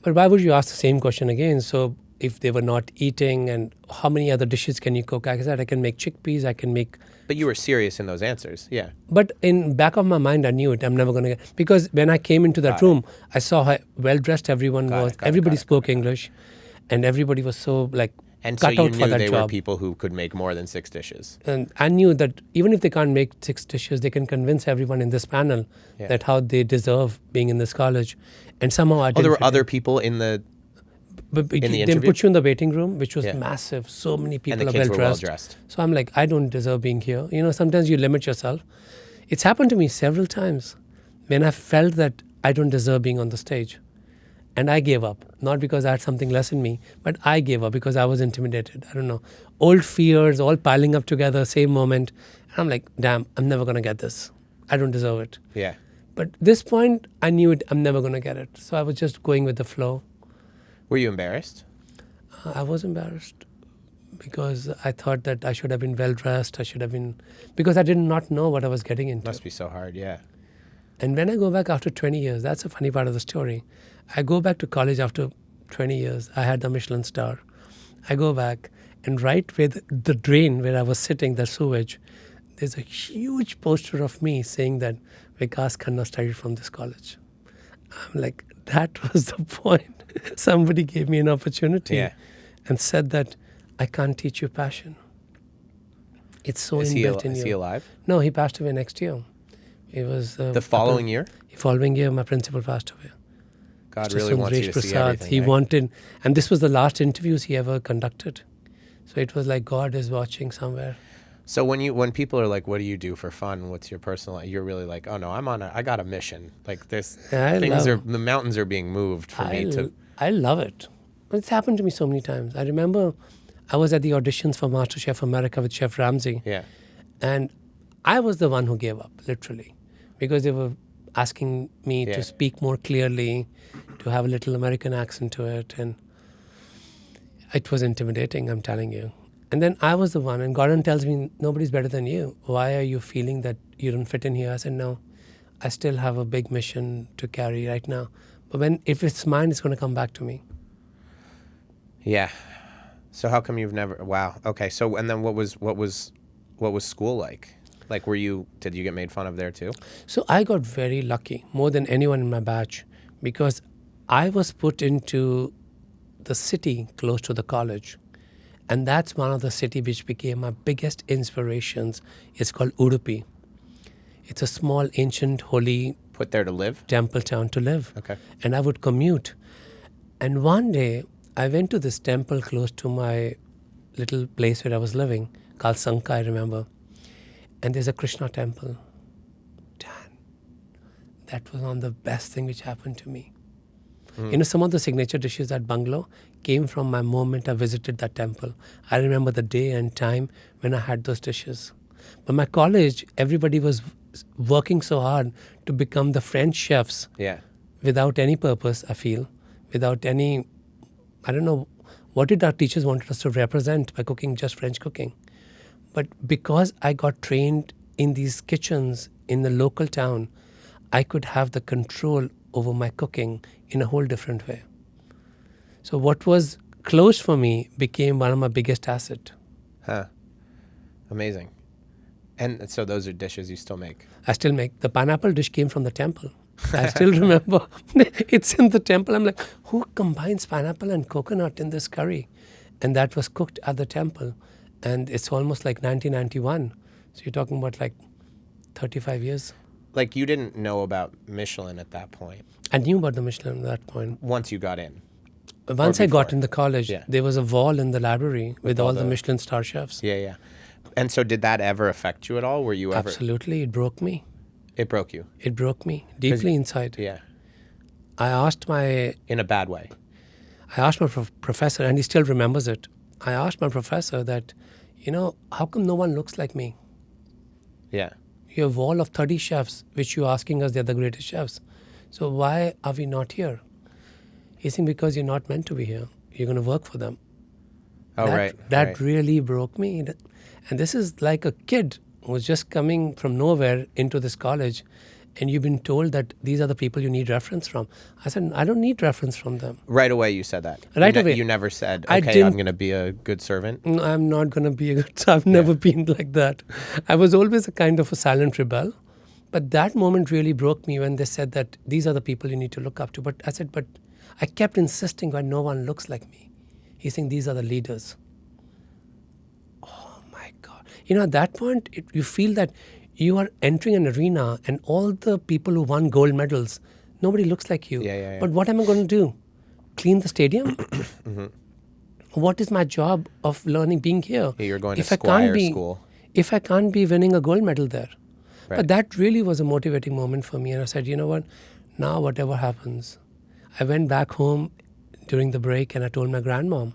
But why would you ask the same question again? So if they were not eating, and how many other dishes can you cook? Like I said, I can make chickpeas, I can make... But you were serious in those answers, yeah. But in back of my mind, I knew it. I'm never going to get... Because when I came into that Got room, I saw how well-dressed everyone Got was. it, got it, Everybody got it, spoke got it, got it. English. And everybody was so, like, And so cut you out for knew that they were job. people who could make more than 6 dishes. And I knew that even if they can't make 6 dishes, they can convince everyone in this panel Yeah. that how they deserve being in this college. And somehow I didn't. Oh, there were fit in. other people in the... But in the they interview? put you in the waiting room, which was Yeah. massive. So many people And the are kids well were well dressed. dressed. So I'm like, I don't deserve being here. You know, sometimes you limit yourself. It's happened to me several times when I felt that I don't deserve being on the stage. And I gave up, not because I had something less in me, but I gave up because I was intimidated. I don't know. Old fears all piling up together, same moment. And I'm like, damn, I'm never going to get this. I don't deserve it. Yeah. But this point, I knew it. I'm never going to get it. So I was just going with the flow. Were you embarrassed? I was embarrassed because I thought that I should have been well dressed. I should have been, because I did not know what I was getting into. Must be so hard, yeah. And when I go back after 20 years, that's a funny part of the story. I go back to college after 20 years. I had the Michelin star. I go back, and right where the drain where I was sitting, the sewage, there's a huge poster of me saying that Vikas Khanna studied from this college. I'm like, that was the point. Somebody gave me an opportunity Yeah. and said that I can't teach you passion. It's so Is he inbuilt in you. is he alive? No, he passed away next year. It was The following year? The following year, my principal passed away. God Mr. really wants you to see everything, He right? wanted, and this was the last interviews he ever conducted. So it was like God is watching somewhere. So when people are like, "What do you do for fun? What's your personal life?" You're really like, "Oh no, I got a mission. Like this, the mountains are being moved for me to." I love it. It's happened to me so many times. I remember I was at the auditions for Masterchef America with Chef Ramsay. Yeah. And I was the one who gave up, literally, because they were asking me Yeah. to speak more clearly, to have a little American accent to it. And it was intimidating, I'm telling you. And then I was the one, and Gordon tells me, nobody's better than you. Why are you feeling that you don't fit in here? I said, no, I still have a big mission to carry right now. But if it's mine, it's going to come back to me. Yeah. So how come you've never? Wow. Okay. So and then what was school like? Like, did you get made fun of there too? So I got very lucky, more than anyone in my batch, because I was put into the city close to the college. And that's one of the city which became my biggest inspirations. It's called Udupi. It's a small, ancient, holy Put there to live? temple town to live. Okay. And I would commute. And one day, I went to this temple close to my little place where I was living, called Sanka, I remember. And there's a Krishna temple. Dan, that was one of the best thing which happened to me. You know, some of the signature dishes at Bungalow came from my moment I visited that temple. I remember the day and time when I had those dishes. But my college, everybody was working so hard to become the French chefs. Yeah. Without any purpose, I feel. Without any, I don't know, what did our teachers want us to represent by cooking just French cooking? But because I got trained in these kitchens in the local town, I could have the control over my cooking in a whole different way. So what was closed for me became one of my biggest assets. Huh. Amazing. And so those are dishes you still make? I still make. The pineapple dish came from the temple. I still remember. It's in the temple. I'm like, who combines pineapple and coconut in this curry? And that was cooked at the temple. And it's almost like 1991. So you're talking about like 35 years. Like, you didn't know about Michelin at that point? I knew about the Michelin at that point. Once you got in? Once I got into college, Yeah. there was a wall in the library with all the Michelin star chefs. Yeah, yeah. And so did that ever affect you at all? Were you ever... Absolutely. It broke me. It broke you? It broke me deeply inside. Yeah. I asked my... In a bad way? I asked my professor, and he still remembers it. I asked my professor that, how come no one looks like me? Yeah. You have a wall of 30 chefs, which you're asking us they're the greatest chefs. So why are we not here? He said, because you're not meant to be here. You're going to work for them. Oh, right. That really broke me. And this is like a kid who was just coming from nowhere into this college. and you've been told that these are the people you need reference from. I said, I don't need reference from them. Right away you said that. Right away. You never said, I okay, didn't- I'm going to be a good servant. No, I'm not going to be a good. I've never been like that. I was always a kind of a silent rebel. But that moment really broke me when they said that these are the people you need to look up to. But I said, but I kept insisting why no one looks like me. He's saying these are the leaders. Oh my God. At that point, you feel that you are entering an arena and all the people who won gold medals, nobody looks like you. Yeah. But what am I going to do? Clean the stadium? What is my job of learning being here? Yeah, you're going to If I can't Squire be- school. If I can't be winning a gold medal there. Right. But that really was a motivating moment for me. And I said, you know what? Now whatever happens. I went back home during the break and I told my grandmom.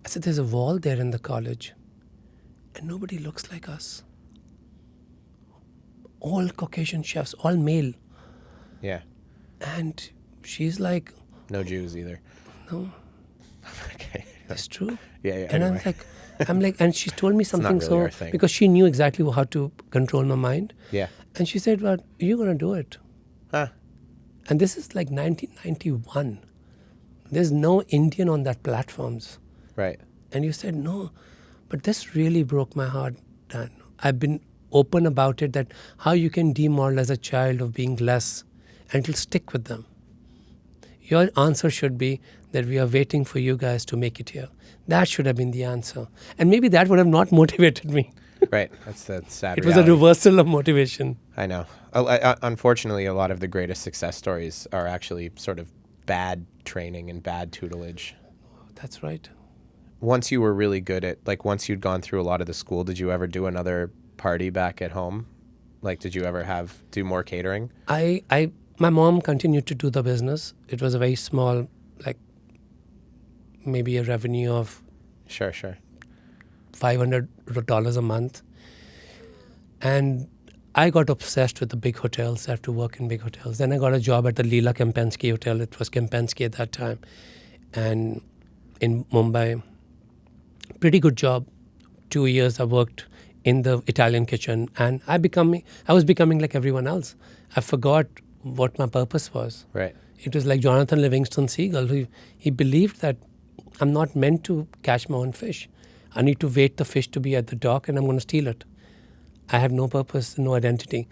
I said, there's a wall there in the college. And nobody looks like us. All Caucasian chefs, all male. Yeah. And she's like, No Jews either. no, Okay. it's true. Yeah. And Anyway. I'm like, and she told me something really our thing. because she knew exactly how to control my mind. Yeah. And she said, well, you're going to do it. Huh. And this is like 1991. There's no Indian on that platforms. Right. And you said, no. But this really broke my heart, Dan. I've been open about it, that how you can demoralize a child of being less and it'll stick with them. Your answer should be that we are waiting for you guys to make it here. That should have been the answer. And maybe that would have not motivated me. Right. That's the sad It was a reality. reversal of motivation. I know. Unfortunately, a lot of the greatest success stories are actually sort of bad training and bad tutelage. That's right. Once you were really good at, like, once you'd gone through a lot of the school, did you ever do another party back at home? Like, did you ever do more catering? My mom continued to do the business. It was a very small, like maybe a revenue of Sure. $500 a month. And I got obsessed with the big hotels. I have to work in big hotels. Then I got a job at the Leela Kempinski Hotel. It was Kempinski at that time. And in Mumbai, pretty good job. 2 years I worked in the Italian kitchen. And I was becoming like everyone else. I forgot what my purpose was. Right. It was like Jonathan Livingston Seagull. He believed that I'm not meant to catch my own fish. I need to wait the fish to be at the dock and I'm going to steal it. I have no purpose, no identity.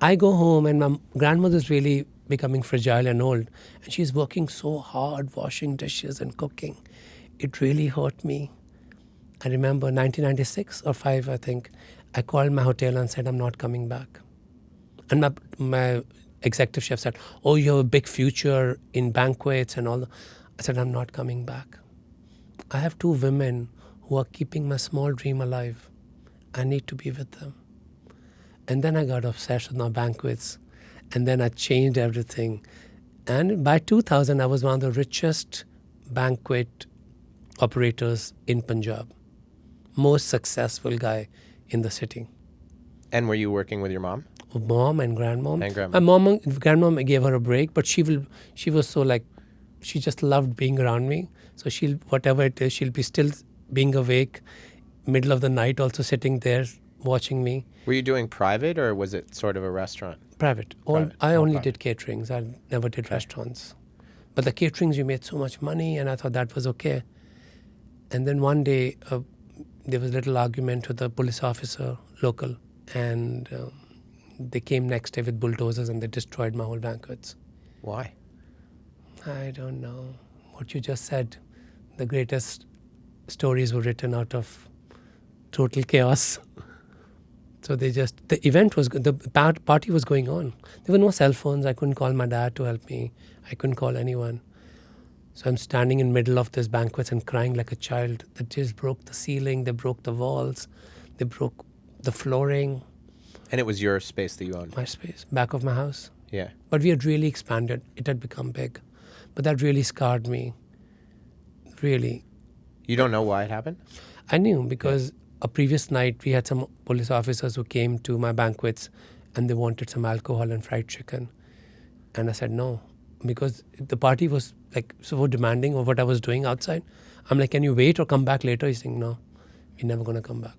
I go home and my grandmother's really becoming fragile and old. And she's working so hard, washing dishes and cooking. It really hurt me. I remember 1996 or 5, I think, I called my hotel and said, I'm not coming back. And my executive chef said, oh, you have a big future in banquets and all. I said, I'm not coming back. I have 2 women who are keeping my small dream alive. I need to be with them. And then I got obsessed with my banquets. And then I changed everything. And by 2000, I was one of the richest banquet operators in Punjab. Most successful guy in the city. And were you working with your mom? Mom and grandmom. And grandmom. My grandmom gave her a break, but she was so like, she just loved being around me. So whatever it is, she'll be still being awake, middle of the night, also sitting there watching me. Were you doing private or was it sort of a restaurant? Private. Private. I All only private. did caterings. I never did restaurants. But the caterings, you made so much money, and I thought that was okay. And then one day, there was a little argument with a police officer, local, and they came next day with bulldozers and they destroyed my whole banquets. Why? I don't know. What you just said, the greatest stories were written out of total chaos. So the event was good. The party was going on. There were no cell phones. I couldn't call my dad to help me. I couldn't call anyone. So I'm standing in the middle of this banquet and crying like a child. They just broke the ceiling. They broke the walls. They broke the flooring. And it was your space that you owned? My space, back of my house. Yeah. But we had really expanded. It had become big. But that really scarred me. Really. You don't know why it happened? I knew because a previous night we had some police officers who came to my banquets and they wanted some alcohol and fried chicken. And I said no, because the party was like so demanding of what I was doing outside. I'm like, can you wait or come back later? He's saying, no, we're never going to come back.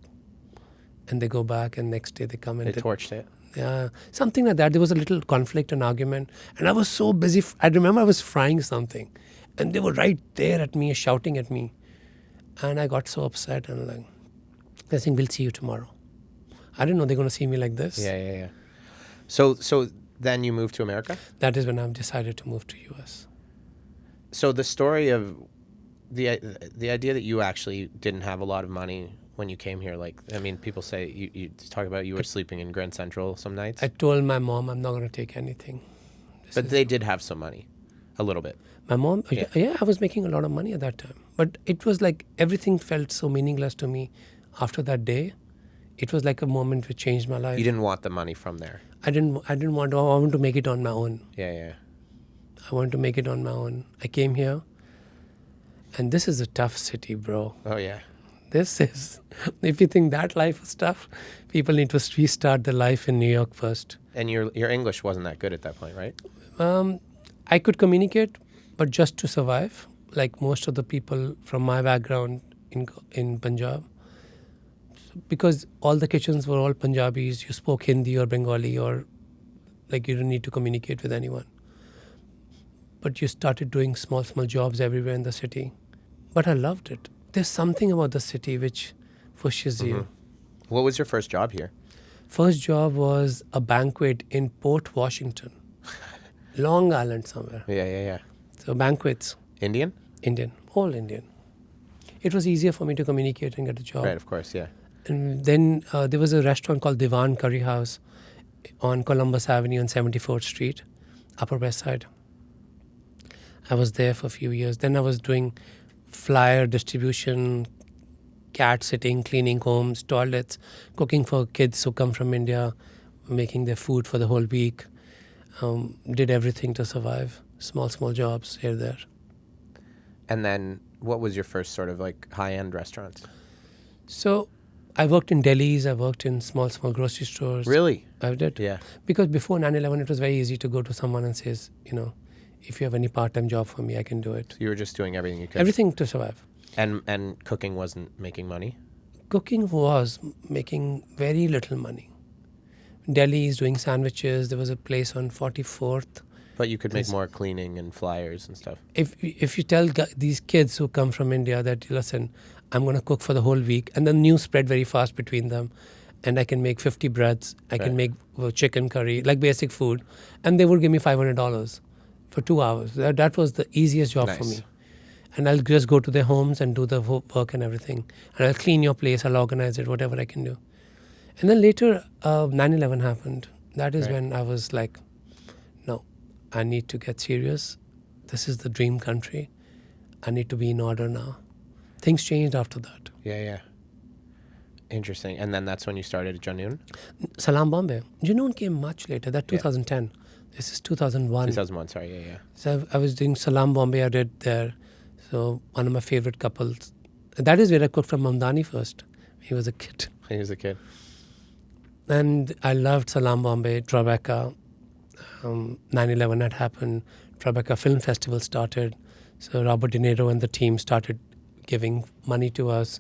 And they go back and next day they come and They torched it? Yeah, something like that. There was a little conflict and argument, and I was so busy. I remember I was frying something, and they were right there at me, shouting at me, and I got so upset and like, they're saying, "We'll see you tomorrow." I didn't know they're going to see me like this. Yeah. So then you moved to America? That is when I decided to move to US. So the story of the idea that you actually didn't have a lot of money when you came here, like, I mean, people say you talk about you were sleeping in Grand Central some nights. I told my mom I'm not going to take anything. But they did have some money, a little bit. My mom, Yeah. yeah, I was making a lot of money at that time. But it was like everything felt so meaningless to me after that day. It was like a moment which changed my life. You didn't want the money from there. I didn't want to, I wanted to make it on my own. Yeah. I wanted to make it on my own. I came here, and this is a tough city, bro. Oh, yeah. This is, if you think that life is tough, people need to restart their life in New York first. And your English wasn't that good at that point, right? I could communicate, but just to survive, like most of the people from my background in Punjab. Because all the kitchens were all Punjabis, you spoke Hindi or Bengali, or like you didn't need to communicate with anyone. But you started doing small jobs everywhere in the city. But I loved it. There's something about the city which pushes you. What was your first job here? First job was a banquet in Port Washington, Long Island somewhere. Yeah. So banquets, Indian? Indian, all Indian. It was easier for me to communicate and get a job. Right, of course, yeah. And then there was a restaurant called Divan Curry House on Columbus Avenue on 74th Street, Upper West Side. I was there for a few years. Then I was doing flyer distribution, cat sitting, cleaning homes, toilets, cooking for kids who come from India, making their food for the whole week. Did everything to survive. Small jobs here, there. And then what was your first sort of like high-end restaurants? So I worked in delis, I worked in small grocery stores. Really? I did. Yeah. Because before 9/11, it was very easy to go to someone and say, if you have any part-time job for me, I can do it. So you were just doing everything you could? Everything to survive. And cooking wasn't making money? Cooking was making very little money. Delis, doing sandwiches. There was a place on 44th. But you could make more cleaning and flyers and stuff. If you tell these kids who come from India that, listen, I'm going to cook for the whole week, and the news spread very fast between them, and I can make 50 breads, I can make chicken curry, like basic food, and they would give me $500 for 2 hours. That was the easiest job for me. And I'll just go to their homes and do the work and everything. And I'll clean your place, I'll organize it, whatever I can do. And then later, 9/11 happened. That is when I was like, no, I need to get serious. This is the dream country. I need to be in order now. Things changed after that. Yeah. Interesting. And then that's when you started at Junoon? Salam Bombay. Junoon came much later. That 2010. This is 2001. 2001, sorry. Yeah. So I was doing Salam Bombay. I did there. So one of my favorite couples. That is where I cooked for Mamdani first. He was a kid. He was a kid. And I loved Salam Bombay, Tribeca. 9/11 had happened. Tribeca Film Festival started. So Robert De Niro and the team started giving money to us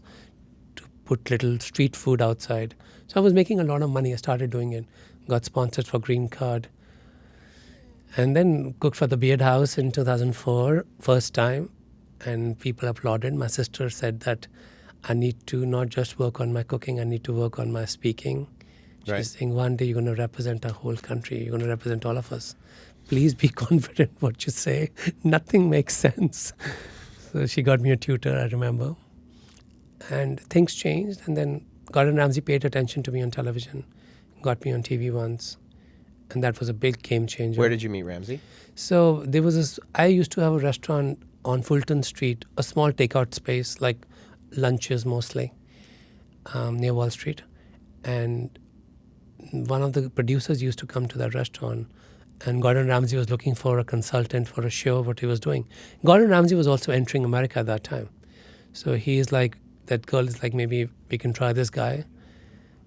to put little street food outside. So I was making a lot of money. I started doing it. Got sponsored for Green Card. And then cooked for the Beard House in 2004, first time. And people applauded. My sister said that I need to not just work on my cooking, I need to work on my speaking. She's saying, one day you're going to represent our whole country. You're going to represent all of us. Please be confident what you say. Nothing makes sense. So she got me a tutor, I remember. And things changed. And then Gordon Ramsay paid attention to me on television. Got me on TV once. And that was a big game changer. Where did you meet Ramsay? So there was I used to have a restaurant on Fulton Street, a small takeout space, like lunches mostly, near Wall Street. And one of the producers used to come to that restaurant, and Gordon Ramsay was looking for a consultant for a show, what he was doing. Gordon Ramsay was also entering America at that time. So he's like, that girl is like, maybe we can try this guy.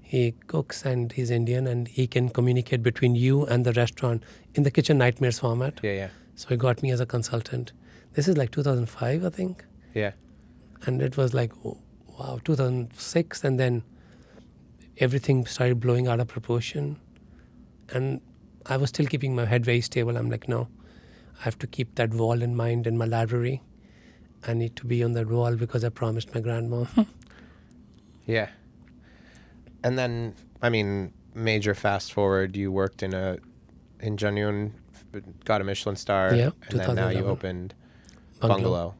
He cooks and he's Indian and he can communicate between you and the restaurant in the Kitchen Nightmares format. Yeah. So he got me as a consultant. This is like 2005, I think. Yeah. And it was like, oh, wow, 2006. And then everything started blowing out of proportion. And I was still keeping my head very stable. I'm like, no, I have to keep that wall in mind in my library. I need to be on that wall because I promised my grandma. Yeah. And then, I mean, major fast forward, you worked in Janun, got a Michelin star, Yeah, and then now you 2011. opened Bungalow.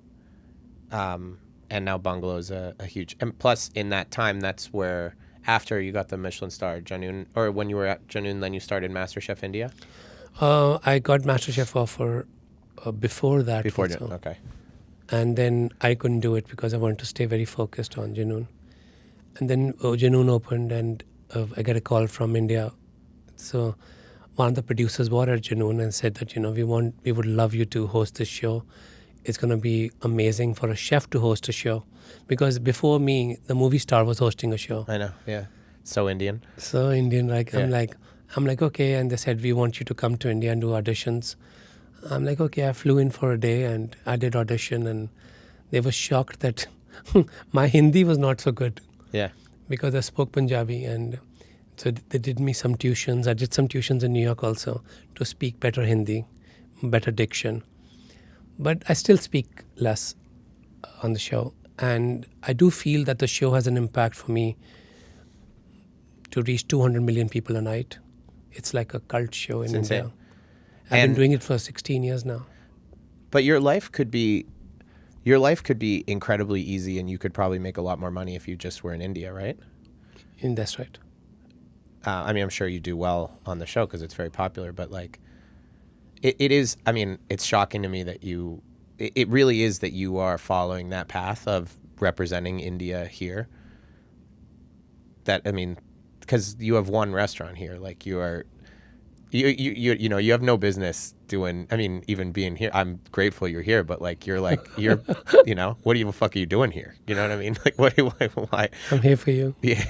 And now Bungalow is a huge, and plus in that time, that's where, after you got the Michelin star, Janun, or when you were at Janun, then you started MasterChef India? I got Masterchef offer before that Before, also. okay. And then I couldn't do it because I wanted to stay very focused on Junoon. And then Junoon opened, and I got a call from India. So one of the producers was at Junoon and said that, we would love you to host this show. It's going to be amazing for a chef to host a show. Because before me, the movie star was hosting a show. I know, yeah. So Indian. So Indian, Yeah. I'm like, okay. And they said, we want you to come to India and do auditions. I'm like, okay. I flew in for a day and I did audition, and they were shocked that my Hindi was not so good. Yeah. Because I spoke Punjabi, and so they did me some tuitions. I did some tuitions in New York also to speak better Hindi, better diction. But I still speak less on the show. And I do feel that the show has an impact for me to reach 200 million people a night. It's like a cult show in It's India. insane. I've been And- doing it for 16 years now. But your life could be incredibly easy, and you could probably make a lot more money if you just were in India, right? And that's right. I mean, I'm sure you do well on the show because it's very popular, but like, it is, I mean, it's shocking to me that it really is that you are following that path of representing India here. That, I mean, because you have one restaurant here, like you have no business doing, I mean, even being here. I'm grateful you're here, but like, you're, what the fuck are you doing here? You know what I mean? Like, why? I'm here for you. Yeah,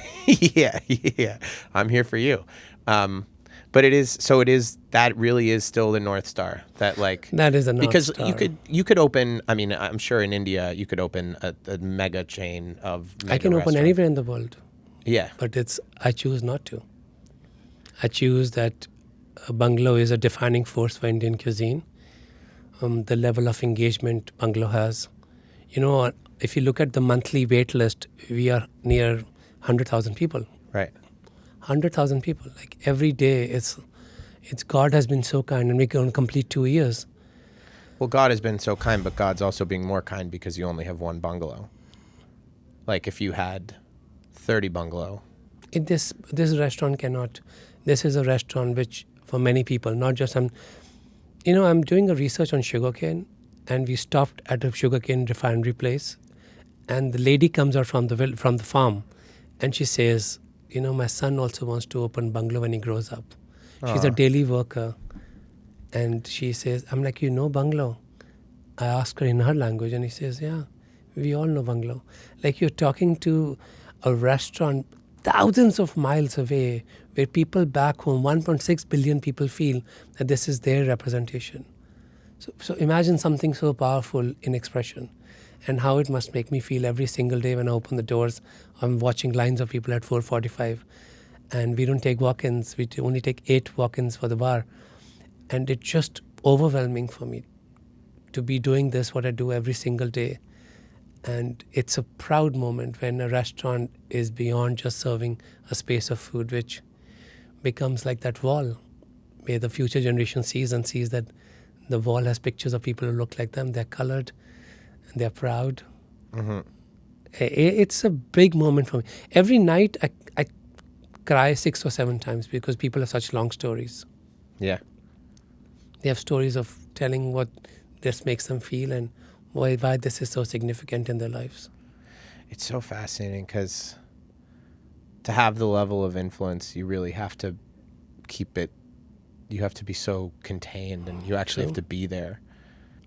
yeah. I'm here for you. But that really is still the North Star. That like That is a North because Star. you could open. I mean, I'm sure in India you could open a mega chain of. I can open anywhere in the world, Yeah, but I choose not to. I choose that a bungalow is a defining force for Indian cuisine. The level of engagement bungalow has. If you look at the monthly wait list, we are near 100,000 people. right. 100,000 people. Like every day, it's God has been so kind, and we're going to complete 2 years. Well, God has been so kind, but God's also being more kind because you only have one bungalow. Like if you had 30 bungalow. This restaurant cannot. This is a restaurant which, for many people, not just I'm doing a research on sugarcane, and we stopped at a sugarcane refinery place, and the lady comes out from the farm, and she says, my son also wants to open bungalow when he grows up. She's a daily worker, and she says, I'm like, bungalow? I asked her in her language, and he says, yeah, we all know bungalow. Like you're talking to a restaurant thousands of miles away, where people back home, 1.6 billion people, feel that this is their representation. So imagine something so powerful in expression, and how it must make me feel every single day when I open the doors. I'm watching lines of people at 4:45, and we don't take walk-ins. We only take 8 walk-ins for the bar. And it's just overwhelming for me to be doing this, what I do every single day. And it's a proud moment when a restaurant is beyond just serving a space of food, which becomes like that wall where the future generation sees that the wall has pictures of people who look like them. They're colored and they're proud. Mm-hmm. It's a big moment for me. Every night I cry 6 or 7 times because people have such long stories. Yeah. They have stories of telling what this makes them feel and why this is so significant in their lives. It's so fascinating because to have the level of influence, you really have to keep it. You have to be so contained, and you actually have to be there.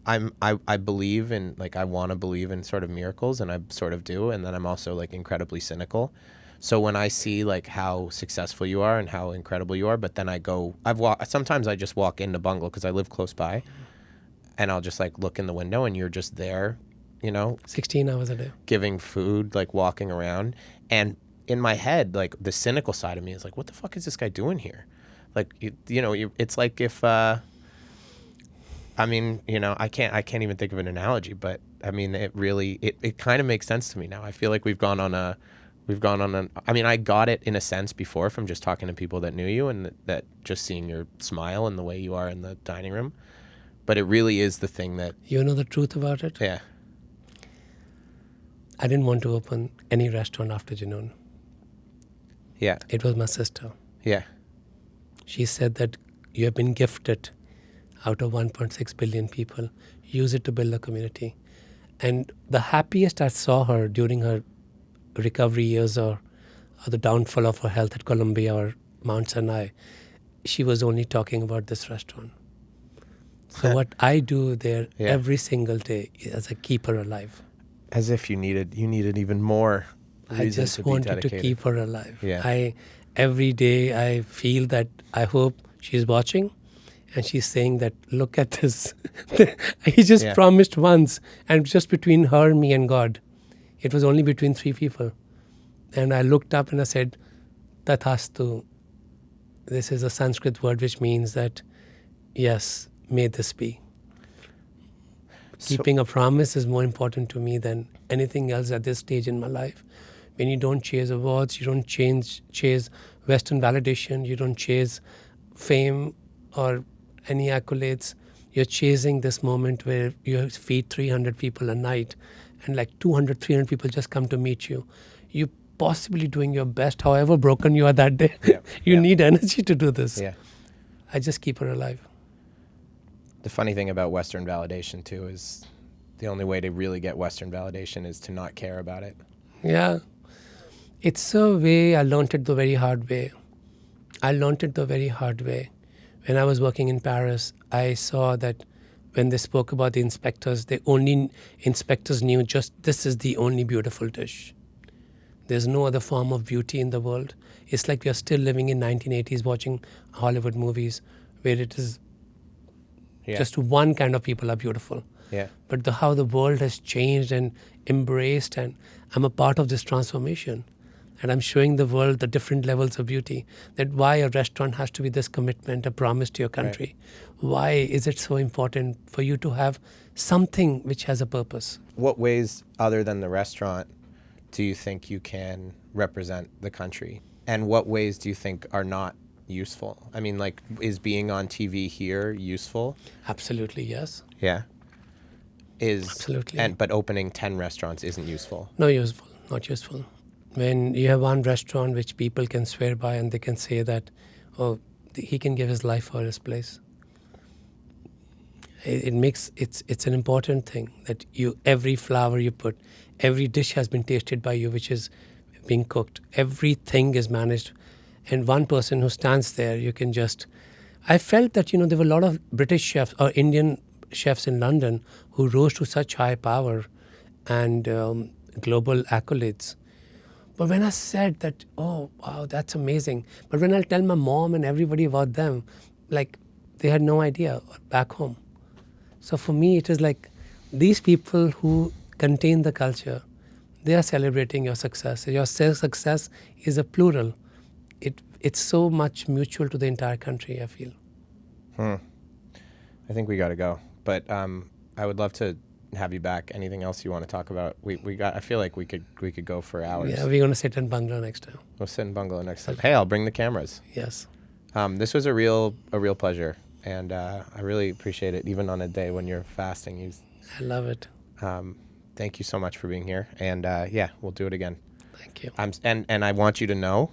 I believe in, like, I want to believe in sort of miracles, and I sort of do, and then I'm also like incredibly cynical. So when I see like how successful you are and how incredible you are, but then sometimes I just walk into Bungalow because I live close by, and I'll just like look in the window and you're just there, 16 hours a day. giving food, like walking around. And in my head, like the cynical side of me is like, what the fuck is this guy doing here? Like, it's like if, I mean, I can't even think of an analogy, but I mean, it really, it kind of makes sense to me now. I feel like we've gone on I mean, I got it in a sense before from just talking to people that knew you and that just seeing your smile and the way you are in the dining room. But it really is the thing that... You know the truth about it? Yeah. I didn't want to open any restaurant after Junoon. Yeah. It was my sister. Yeah. She said that you have been gifted out of 1.6 billion people. Use it to build a community. And the happiest I saw her during her recovery years or the downfall of her health at Columbia or Mount Sinai, she was only talking about this restaurant. So what I do there every single day is I keep her alive. As if you needed even more reason I just to be wanted dedicated. to keep her alive. Yeah. Every day I feel that I hope she's watching and she's saying that, look at this. He just promised once, and just between her, me and God. It was only between 3 people. And I looked up and I said, Tathastu. This is a Sanskrit word which means that, yes, may this be. Keeping a promise is more important to me than anything else at this stage in my life. When you don't chase awards, you don't chase Western validation, you don't chase fame or any accolades. You're chasing this moment where you feed 300 people a night and like 200, 300 people just come to meet you. You're possibly doing your best, however broken you are that day. Yeah. You need energy to do this. Yeah. I just keep her alive. The funny thing about Western validation, too, is the only way to really get Western validation is to not care about it. Yeah. It's a way, I learned it the very hard way. When I was working in Paris, I saw that when they spoke about the inspectors, inspectors knew just this is the only beautiful dish. There's no other form of beauty in the world. It's like we are still living in 1980s watching Hollywood movies where it is just one kind of people are beautiful. Yeah. But how the world has changed and embraced, and I'm a part of this transformation. And I'm showing the world the different levels of beauty, that why a restaurant has to be this commitment, a promise to your country. Right. Why is it so important for you to have something which has a purpose? What ways, other than the restaurant, do you think you can represent the country? And what ways do you think are not useful? I mean, like, is being on TV here useful? Absolutely, yes. Yeah. Absolutely. But opening 10 restaurants isn't useful? No, useful, not useful. When you have one restaurant which people can swear by and they can say that, oh, he can give his life for his place. It's an important thing that every flour you put, every dish has been tasted by you, which is being cooked. Everything is managed. And one person who stands there, you can just... I felt that, there were a lot of British chefs or Indian chefs in London who rose to such high power and global accolades. But when I said that, oh, wow, that's amazing. But when I tell my mom and everybody about them, like, they had no idea back home. So for me, it is like these people who contain the culture, they are celebrating your success. Your success is a plural. It's so much mutual to the entire country, I feel. I think we got to go. But I would love to have you back. Anything else you want to talk about? I feel like we could go for hours. Yeah, we're going to sit in bungalow next time. We'll sit in bungalow next time. Hey, I'll bring the cameras. Yes. This was a real pleasure, and I really appreciate it, even on a day when you're fasting. I love it. Thank you so much for being here, and we'll do it again. Thank you. And I want you to know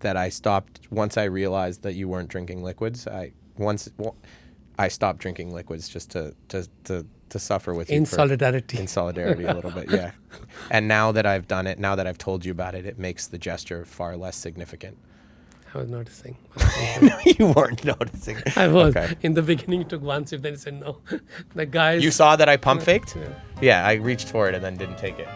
that I stopped once I realized that you weren't drinking liquids. I stopped drinking liquids just to suffer with you. In solidarity a little bit, yeah. And now that I've done it, now that I've told you about it, it makes the gesture far less significant. I was noticing. No, you weren't noticing. I was. Okay. In the beginning, you took one sip, then you said no. The guys... You saw that I pump faked? Yeah. Yeah, I reached for it and then didn't take it.